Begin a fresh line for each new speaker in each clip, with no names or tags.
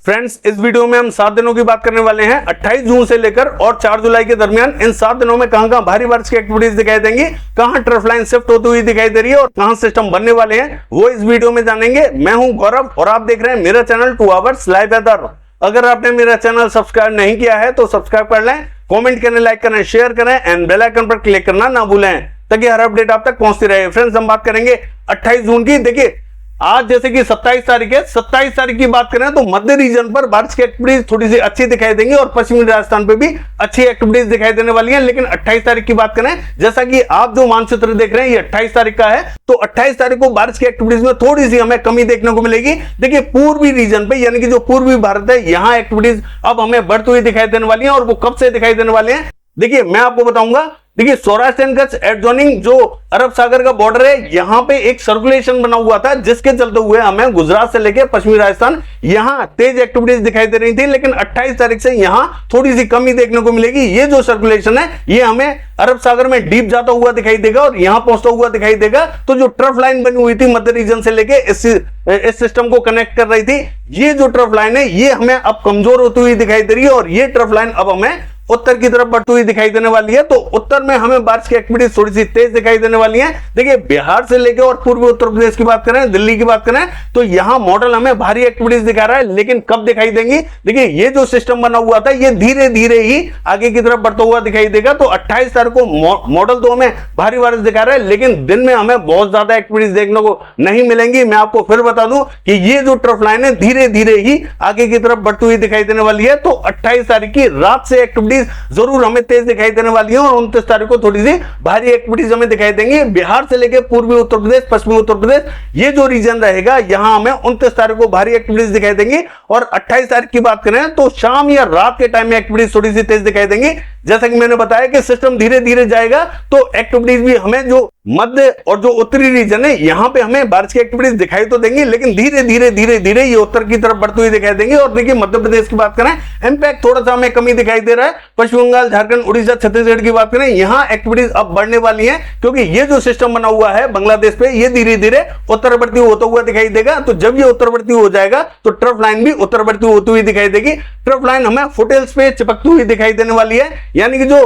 Friends, इस video में हम 7 दिनों की बात करने वाले हैं। 28 जून से लेकर और 4 जुलाई के दरमियान इन 7 दिनों में कहां-कहां भारी बारिश की एक्टिविटीज दिखाई देंगी, कहां ट्रफ लाइन शिफ्ट होती हुई दिखाई दे रही है और कहां सिस्टम बनने वाले हैं, वो इस वीडियो में जानेंगे। मैं हूं गौरव और आप देख रहे हैं मेरा चैनल 2 आवर्स लाइव वेदर। अगर आपने मेरा चैनल सब्सक्राइब नहीं किया है तो सब्सक्राइब कर लें, कॉमेंट करें, लाइक करें, शेयर करें एंड बेल आइकन पर क्लिक करना ना भूलें ताकि हर अपडेट आप तक पहुंचती रहे। फ्रेंड्स, हम बात करेंगे 28 जून की। देखिए, आज जैसे कि 27 तारीख है, 27 तारीख की बात करें तो मध्य रीजन पर बारिश की एक्टिविटीज थोड़ी सी अच्छी दिखाई देंगी और पश्चिमी राजस्थान पे भी अच्छी एक्टिविटीज दिखाई देने वाली हैं। लेकिन 28 तारीख की बात करें, जैसा कि आप जो मानचित्र देख रहे हैं ये 28 तारीख का है, तो 28 तारीख को बारिश की एक्टिविटीज में थोड़ी सी हमें कमी देखने को मिलेगी। देखिए, पूर्वी रीजन पे यानी कि जो पूर्वी भारत है, यहां एक्टिविटीज अब हमें बढ़ती हुई दिखाई देने वाली है। और वो कब से दिखाई देने वाले हैं, देखिए मैं आपको बताऊंगा। देखिए, सौराष्ट्र एंड कच्छ एडजॉइनिंग जो अरब सागर का बॉर्डर है, यहां पे एक सर्कुलेशन बना हुआ था जिसके चलते हुए हमें गुजरात से लेकर पश्चिमी राजस्थान यहां तेज एक्टिविटीज दिखाई दे रही थी। लेकिन 28 तारीख से यहां थोड़ी सी कमी देखने को मिलेगी। ये जो सर्कुलेशन है ये हमें अरब सागर में डीप जाता हुआ दिखाई देगा और यहां पहुंचता हुआ दिखाई देगा। तो जो ट्रफ लाइन बनी हुई थी मध्य रीजन से लेके इस सिस्टम को कनेक्ट कर रही थी, ये जो ट्रफ लाइन है ये हमें अब कमजोर होती हुई दिखाई दे रही है और ये ट्रफ लाइन अब हमें उत्तर की तरफ बढ़ती हुई दिखाई देने वाली है। तो उत्तर में हमें बारिश की एक्टिविटीज थोड़ी सी तेज दिखाई देने वाली है। देखिए, बिहार से लेकर और पूर्वी उत्तर प्रदेश की बात करें, दिल्ली की बात करें, तो यहां मॉडल हमें भारी एक्टिविटीज दिखा रहा है। लेकिन कब दिखाई देंगी, देखिए ये जो सिस्टम बना हुआ था ये धीरे धीरे ही आगे की तरफ बढ़ता हुआ दिखाई देगा। तो 28 तारीख को मॉडल तो हमें भारी बारिश दिखा रहा है, लेकिन दिन में हमें बहुत ज्यादा एक्टिविटीज देखने को नहीं मिलेंगी। मैं आपको फिर बता दूं कि ये जो ट्रफ लाइन है धीरे धीरे ही आगे की तरफ बढ़ती हुई दिखाई देने वाली है। तो 28 तारीख की रात से एक्टिविटीज जरूर हमें तेज दिखाई देने वाली है और 29 तारीख को थोड़ी सी भारी एक्टिविटीज हमें दिखाई देंगी। बिहार से लेकर पूर्वी उत्तर प्रदेश, पश्चिमी उत्तर प्रदेश, ये जो रीजन रहेगा यहां हमें 29 तारीख को भारी एक्टिविटीज दिखाई देंगी। और 28 तारीख की बात करें तो शाम या रात के टाइम में एक्टिविटीज थोड़ी सी तेज दिखाई देंगी। जैसा कि मैंने बताया कि सिस्टम धीरे धीरे जाएगा तो एक्टिविटीज भी हमें जो मध्य और जो उत्तरी रीजन है यहां पे हमें बारिश की एक्टिविटीज दिखाई तो देंगी, लेकिन धीरे धीरे धीरे धीरे ये उत्तर की तरफ बढ़ती हुई दिखाई देंगी। और देखिए, मध्य प्रदेश की बात करें, इंपैक्ट थोड़ा सा हमें कमी दिखाई दे रहा है। पश्चिम बंगाल, झारखंड, उड़ीसा, छत्तीसगढ़ की बात करें, यहां एक्टिविटीज अब बढ़ने वाली है क्योंकि ये जो सिस्टम बना हुआ है बांग्लादेश पे, ये धीरे धीरे उत्तरवर्ती होता हुआ दिखाई देगा। तो जब ये उत्तरवर्ती हो जाएगा तो ट्रफ लाइन भी उत्तरवर्ती होती हुई दिखाई देगी। ट्रफ लाइन हमें फुटेल्स पे चिपकती हुई दिखाई देने वाली है, यानी कि जो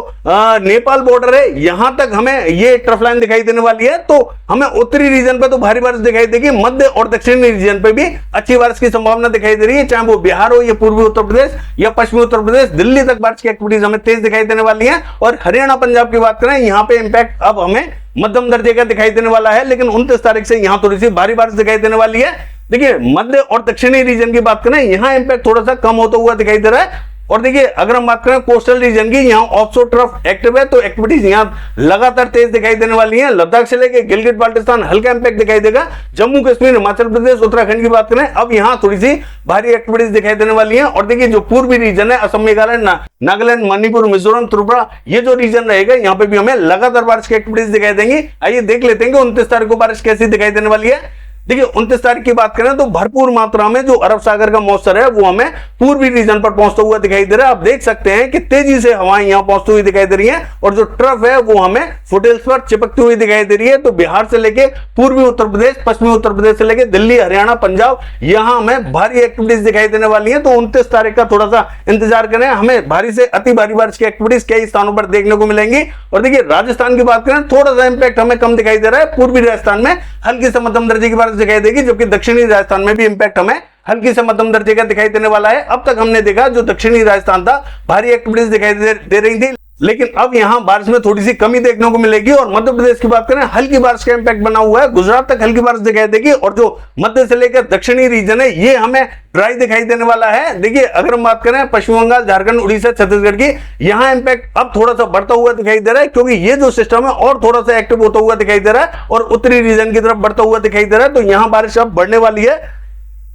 नेपाल बॉर्डर है यहां तक हमें ये ट्रफ लाइन दिखाई देने वाली है। तो हमें उत्तरी रीजन पे तो भारी बारिश दिखाई देगी, मध्य और दक्षिणी रीजन पे भी अच्छी बारिश की संभावना दिखाई दे रही है, चाहे वो बिहार हो या पूर्वी उत्तर प्रदेश या पश्चिमी उत्तर प्रदेश, दिल्ली तक बारिश की एक्टिविटीज हमें तेज दिखाई देने वाली है। और हरियाणा, पंजाब की बात करें, यहां पे इंपैक्ट अब हमें मध्यम दर्जे का दिखाई देने वाला है, लेकिन 29 तारीख से यहां थोड़ी सी भारी बारिश दिखाई देने वाली है। देखिए, मध्य और दक्षिणी रीजन की बात करें, यहां इंपैक्ट थोड़ा सा कम होता हुआ दिखाई दे रहा है। और देखिए, अगर हम बात करें कोस्टल रीजन की, यहां ऑफशोर ट्रफ एक्टिव है तो एक्टिविटीज यहां लगातार तेज दिखाई देने वाली हैं। लद्दाख से लेकर गिलगित बाल्टिस्तान हल्का इंपैक्ट दिखाई देगा। जम्मू कश्मीर, हिमाचल प्रदेश, उत्तराखंड की बात करें, अब यहां थोड़ी सी भारी एक्टिविटीज दिखाई देने वाली हैं। और देखिए, जो पूर्वी रीजन है, असम, मेघालय, नागालैंड, मणिपुर, मिजोरम, त्रिपुरा, ये जो रीजन रहेगा यहां पे भी हमें लगातार बारिश की एक्टिविटीज दिखाई देंगी। आइए देख लेते हैं कि 29 तारीख को बारिश कैसी दिखाई देने वाली है। देखिए, 29 तारीख की बात करें तो भरपूर मात्रा में जो अरब सागर का मॉइस्चर है वो हमें पूर्वी रीजन पर पहुंचता हुआ दिखाई दे रहा है। आप देख सकते हैं कि तेजी से हवाएं यहां पहुंचती हुई दिखाई दे रही हैं और जो ट्रफ है वो हमें फुटेल्स पर चिपकती हुई दिखाई दे रही है। तो बिहार से लेके पूर्वी उत्तर प्रदेश, पश्चिमी उत्तर प्रदेश से लेके दिल्ली, हरियाणा, पंजाब, यहां हमें भारी एक्टिविटीज दिखाई देने वाली है। तो 29 तारीख का थोड़ा सा इंतजार करें, हमें भारी से अति भारी बारिश की एक्टिविटीज कई स्थानों पर देखने को मिलेंगी। और देखिए, राजस्थान की बात करें, थोड़ा सा इंपैक्ट हमें कम दिखाई दे रहा है। पूर्वी राजस्थान में हल्की से मध्यम दर्जे की बारिश दिखाई देगी, जबकि दक्षिणी राजस्थान में भी इंपैक्ट हमें हल्की से मध्यम दर्जे का दिखाई देने वाला है। अब तक हमने देखा जो दक्षिणी राजस्थान था भारी एक्टिविटीज दिखाई दे रही थी, लेकिन अब यहां बारिश में थोड़ी सी कमी देखने को मिलेगी। और मध्य प्रदेश की बात करें, हल्की बारिश का इंपैक्ट बना हुआ है, गुजरात तक हल्की बारिश दिखाई देगी। और जो मध्य से लेकर दक्षिणी रीजन है ये हमें ड्राई दिखाई देने वाला है। देखिए, अगर हम बात करें पश्चिम बंगाल, झारखंड, उड़ीसा, छत्तीसगढ़ की, यहां इंपैक्ट अब थोड़ा सा बढ़ता हुआ दिखाई दे रहा है क्योंकि ये जो सिस्टम है और थोड़ा सा एक्टिव होता हुआ दिखाई दे रहा है और उत्तरी रीजन की तरफ बढ़ता हुआ दिखाई दे रहा है। तो यहां बारिश अब बढ़ने वाली है।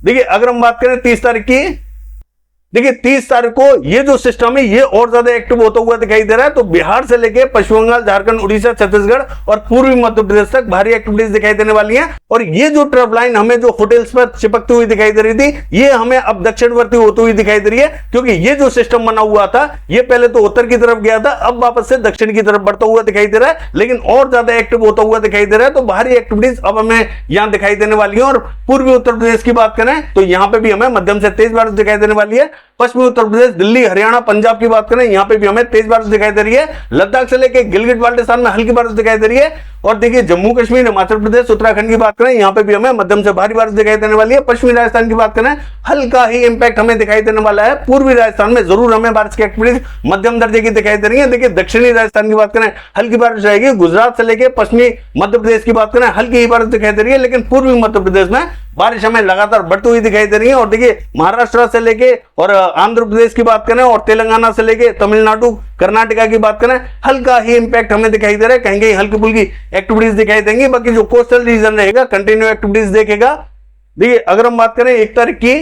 देखिए, अगर हम बात करें 30 तारीख की, देखिए 30 तारीख को ये जो सिस्टम है ये और ज्यादा एक्टिव होता हुआ दिखाई दे रहा है। तो बिहार से लेके पश्चिम बंगाल, झारखंड, उड़ीसा, छत्तीसगढ़ और पूर्वी मध्य प्रदेश तक भारी एक्टिविटीज दिखाई देने वाली हैं। और ये जो ट्रफ लाइन हमें जो फुटेल्स पर चिपकती हुई दिखाई दे रही थी, ये हमें अब दक्षिणवर्ती होती हुई दिखाई दे रही है, क्योंकि ये जो सिस्टम बना हुआ था ये पहले तो उत्तर की तरफ गया था, अब वापस से दक्षिण की तरफ बढ़ता हुआ दिखाई दे रहा है, लेकिन और ज्यादा एक्टिव होता हुआ दिखाई दे रहा है। तो भारी एक्टिविटीज अब हमें यहां दिखाई देने वाली है। और पूर्वी उत्तर प्रदेश की बात करें तो यहां पे भी हमें मध्यम से तेज बारिश दिखाई देने वाली है। पश्चिमी उत्तर प्रदेश, दिल्ली, हरियाणा, पंजाब की बात करें यहां पे भी हमें तेज बारिश दिखाई दे रही है। लद्दाख से लेकर गिलगित बाल्टिस्तान में हल्की बारिश दिखाई दे रही है। और देखिए जम्मू कश्मीर, हिमाचल प्रदेश, उत्तराखंड की बात करें यहां पे भी हमें मध्यम से भारी बारिश दिखाई देने वाली है। पश्चिमी राजस्थान की बात करें हल्का ही इंपैक्ट हमें दिखाई देने वाला है। पूर्वी राजस्थान में जरूर हमें बारिश की एक्टिविटीज मध्यम दर्जे की दिखाई दे रही है। देखिए दक्षिणी राजस्थान की बात करें हल्की बारिश रहेगी। गुजरात से लेकर पश्चिमी मध्य प्रदेश की बात करें हल्की ही बारिश दिखाई दे रही है, लेकिन पूर्वी मध्य प्रदेश में बारिश हमें लगातार बढ़ती हुई दिखाई दे रही है। और देखिए महाराष्ट्र से लेके और आंध्र प्रदेश की बात करें और तेलंगाना से लेके तमिलनाडु, कर्नाटका की बात करें हल्का ही इंपैक्ट हमें दिखाई दे रहा है। कहीं कहीं हल्की फुल्की एक्टिविटीज दिखाई देंगी, बाकी जो कोस्टल रीजन रहेगा कंटिन्यू एक्टिविटीज देखेगा। देखिए अगर हम बात करें 1 तारीख की,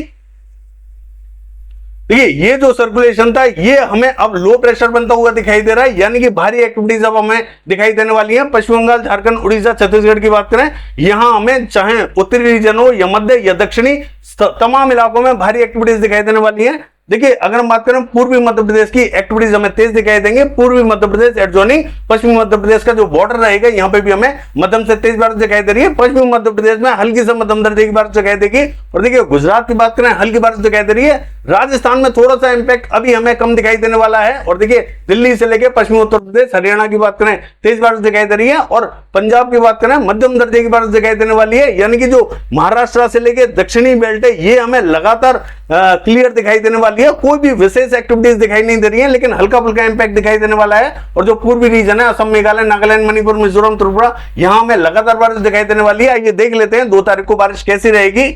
देखिए ये जो सर्कुलेशन था ये हमें अब लो प्रेशर बनता हुआ दिखाई दे रहा है, यानी कि भारी एक्टिविटीज अब हमें दिखाई देने वाली है। पश्चिम बंगाल, झारखंड, उड़ीसा, छत्तीसगढ़ की बात करें यहां हमें चाहे उत्तरी रीजन हो या मध्य या दक्षिणी, तमाम इलाकों में भारी एक्टिविटीज दिखाई देने वाली है। देखिए अगर हम बात करें पूर्वी मध्य प्रदेश की, एक्टिविटीज हमें तेज दिखाई देंगे। पूर्वी मध्य प्रदेश एडजॉइनिंग पश्चिमी मध्य प्रदेश का जो बॉर्डर रहेगा यहां पे भी हमें मध्यम से तेज बारिश दिखाई दे रही है। पश्चिमी मध्य प्रदेश में हल्की से मध्यम दर्जे की बारिश दिखाई देगी। और देखिए गुजरात की बात करें हल्की बारिश दिखाई दे रही है। राजस्थान में थोड़ा सा इंपैक्ट अभी हमें कम दिखाई देने वाला है। और देखिए दिल्ली से लेकर पश्चिमी उत्तर प्रदेश, हरियाणा की बात करें तेज बारिश दिखाई दे रही है। और पंजाब की बात करें मध्यम दर्जे की बारिश दिखाई देने वाली है, यानी कि जो महाराष्ट्र से लेकर दक्षिणी बेल्ट है ये हमें लगातार क्लियर दिखाई देने वाली है। कोई भी विशेष एक्टिविटीज दिखाई नहीं दे रही है, लेकिन हल्का फुल्का इंपैक्ट दिखाई देने वाला है। और जो पूर्वी रीजन है असम, मेघालय, नागालैंड, मणिपुर, मिजोरम, त्रिपुरा, यहां हमें लगातार बारिश दिखाई देने वाली है। आइए देख लेते हैं 2 तारीख को बारिश कैसी रहेगी।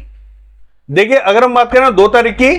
देखिए अगर हम बात करें 2 तारीख की,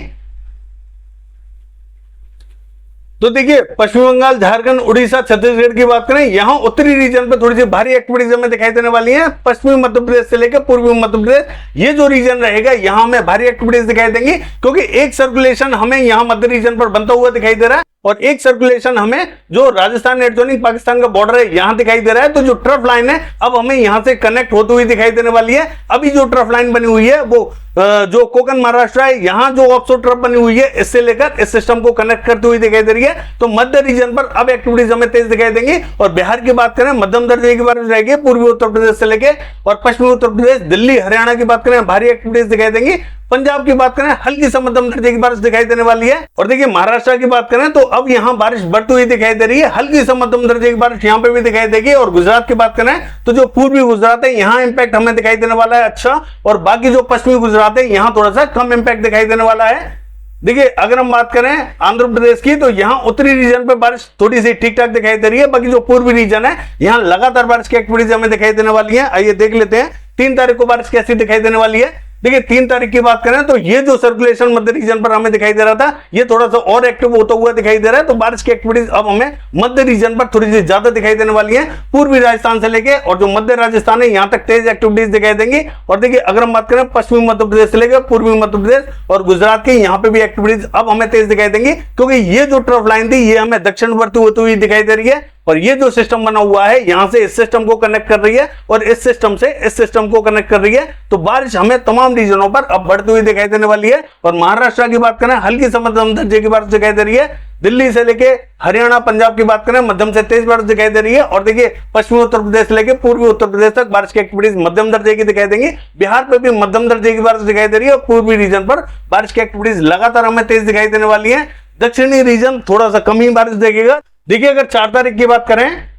तो देखिए पश्चिम बंगाल, झारखंड, उड़ीसा, छत्तीसगढ़ की बात करें यहां उत्तरी रीजन पे थोड़ी सी भारी एक्टिविटीज हमें दिखाई देने वाली हैं। पश्चिमी मध्य प्रदेश से लेकर पूर्वी मध्य प्रदेश ये जो रीजन रहेगा यहां हमें भारी एक्टिविटीज दिखाई देंगी, क्योंकि एक सर्कुलेशन हमें यहां मध्य रीजन पर बनता हुआ दिखाई दे रहा है और एक सर्कुलेशन हमें जो राजस्थान एडजॉइनिंग पाकिस्तान का बॉर्डर है यहां दिखाई दे रहा है। तो जो ट्रफ लाइन है अब हमें यहां से कनेक्ट होती हुई दिखाई देने वाली है। अभी जो ट्रफ लाइन बनी हुई है वो जो कोकन महाराष्ट्र है यहां जो ऑफशोर ट्रफ बनी हुई है इससे लेकर इस सिस्टम को कनेक्ट करती हुई दिखाई दे रही है। तो मध्य रीजन पर अब एक्टिविटीज हमें तेज दिखाई देंगी। और बिहार की बात करें मध्यम दर्जे की बारिश रहेगी। पूर्वी उत्तर प्रदेश से लेकर और पश्चिमी उत्तर प्रदेश, दिल्ली, हरियाणा की बात करें भारी एक्टिविटीज दिखाई देंगी। पंजाब की बात करें हल्की से मध्यम दर्जे की बारिश दिखाई देने वाली है। और देखिए महाराष्ट्र की बात करें तो अब यहां बारिश बढ़ती हुई दिखाई दे रही है। हल्की से मध्यम दर्जे की बारिश यहां पे भी दिखाई देगी। और गुजरात की बात करें तो जो पूर्वी गुजरात है यहां इंपैक्ट हमें दिखाई देने वाला है अच्छा, और बाकी जो पश्चिमी गुजरात है यहां थोड़ा सा कम इंपैक्ट दिखाई देने वाला है। देखिए अगर हम बात करें आंध्र प्रदेश की तो यहां उत्तरी रीजन पे बारिश थोड़ी सी ठीक ठाक दिखाई दे रही है। बाकी जो पूर्वी रीजन है यहां लगातार बारिश की एक्टिविटीज हमें दिखाई देने वाली है। आइए देख लेते हैं 3 तारीख को बारिश कैसी दिखाई देने वाली है। देखिए 3 तारीख की बात करें तो ये जो सर्कुलेशन मध्य रीजन पर हमें दिखाई दे रहा था ये थोड़ा सा और एक्टिव होता हुआ दिखाई दे रहा है। तो बारिश की एक्टिविटीज अब हमें मध्य रीजन पर थोड़ी सी ज्यादा दिखाई देने वाली है। पूर्वी राजस्थान से लेके और जो मध्य राजस्थान है यहां तक तेज एक्टिविटीज दिखाई देंगी। और देखिए अगर हम बात करें पश्चिमी मध्य प्रदेश से लेकर पूर्वी मध्य प्रदेश और गुजरात की यहां पे भी एक्टिविटीज अब हमें तेज दिखाई देंगी, क्योंकि ये जो ट्रफ लाइन थी ये हमें दक्षिणवर्ती होती हुई दिखाई दे रही है। और ये जो सिस्टम बना हुआ है यहां से इस सिस्टम को कनेक्ट कर रही है और इस सिस्टम से इस सिस्टम को कनेक्ट कर रही है। तो बारिश हमें तमाम रीजनों पर अब बढ़ती हुई दिखाई देने वाली है। और महाराष्ट्र की बात करें हल्की से मध्यम दर्जे की बारिश दिखाई दे रही है। दिल्ली से लेके हरियाणा, पंजाब की बात करें मध्यम से तेज बारिश दिखाई दे रही है। और देखिए पश्चिमी उत्तर प्रदेश से लेके पूर्वी उत्तर प्रदेश तक बारिश की एक्टिविटीज मध्यम दर्जे की दिखाई देंगी। बिहार पे भी मध्यम दर्जे की बारिश दिखाई दे रही है। और पूर्वी रीजन पर बारिश की एक्टिविटीज लगातार हमें तेज दिखाई देने वाली है। दक्षिणी रीजन थोड़ा सा कम ही बारिश देखेगा। देखिए अगर 4 तारीख की बात करें,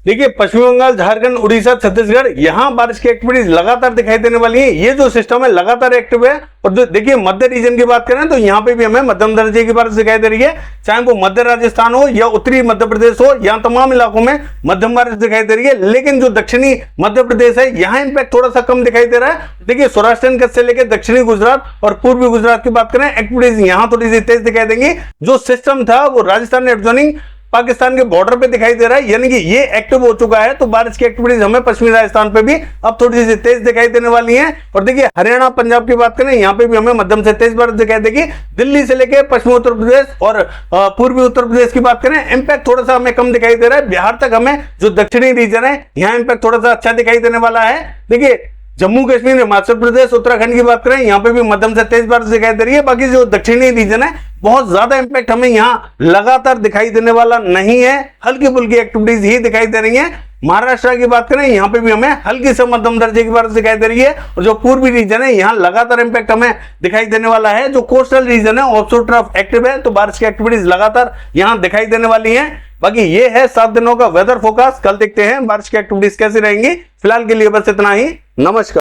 देखिए पश्चिम बंगाल, झारखंड, उड़ीसा, छत्तीसगढ़ यहां बारिश की एक्टिविटीज लगातार दिखाई देने वाली है। ये जो सिस्टम है लगातार एक्टिव है। और जो देखिए मध्य रीजन की बात करें तो यहां पे भी हमें मध्यम दर्जे की बारिश दिखाई दे रही है, चाहे वो मध्य राजस्थान हो या उत्तरी मध्य प्रदेश हो, यहां तमाम इलाकों में मध्यम बारिश दिखाई दे रही है। लेकिन जो दक्षिणी मध्य प्रदेश है यहां इंपैक्ट थोड़ा सा कम दिखाई दे रहा है। देखिए सौराष्ट्र कच्छ से लेकर दक्षिणी गुजरात और पूर्वी गुजरात की बात करें एक्टिविटीज यहां थोड़ी सी तेज दिखाई देंगी। जो सिस्टम था वो राजस्थान एडजॉइनिंग पाकिस्तान के बॉर्डर पे दिखाई दे रहा है, यानी कि ये एक्टिव हो चुका है। तो बारिश की एक्टिविटीज हमें पश्चिमी राजस्थान पे भी अब थोड़ी सी तेज दिखाई देने वाली है। और देखिए हरियाणा पंजाब की बात करें, यहाँ पे भी हमें मध्यम से तेज बारिश दिखाई देगी। दिल्ली से लेकर पश्चिमी उत्तर प्रदेश और पूर्वी उत्तर प्रदेश की बात करें, इंपैक्ट थोड़ा सा हमें कम दिखाई दे रहा है। बिहार तक हमें जो दक्षिणी रीजन है यहाँ इंपैक्ट थोड़ा सा अच्छा दिखाई देने वाला है। देखिए जम्मू कश्मीर, हिमाचल प्रदेश, उत्तराखंड की बात करें, यहाँ पे भी मध्यम से तेज बारिश दिखाई दे रही है। बाकी जो दक्षिणी रीजन है बहुत ज्यादा इंपैक्ट हमें यहाँ लगातार दिखाई देने वाला नहीं है, हल्की फुल्की एक्टिविटीज ही दिखाई दे रही है। महाराष्ट्र की बात करें, यहाँ पे भी हमें हल्की से मध्यम दर्जे की बारिश दिखाई दे रही है। और जो पूर्वी रीजन है यहाँ लगातार इंपैक्ट हमें दिखाई देने वाला है। जो कोस्टल रीजन है ऑफशोर ट्रफ एक्टिव है, तो बारिश की एक्टिविटीज लगातार यहाँ दिखाई देने वाली है। बाकी ये है 7 दिनों का वेदर फोरकास्ट। कल देखते हैं बारिश की एक्टिविटीज कैसी रहेंगी। फिलहाल के लिए बस इतना ही। नमस्कार।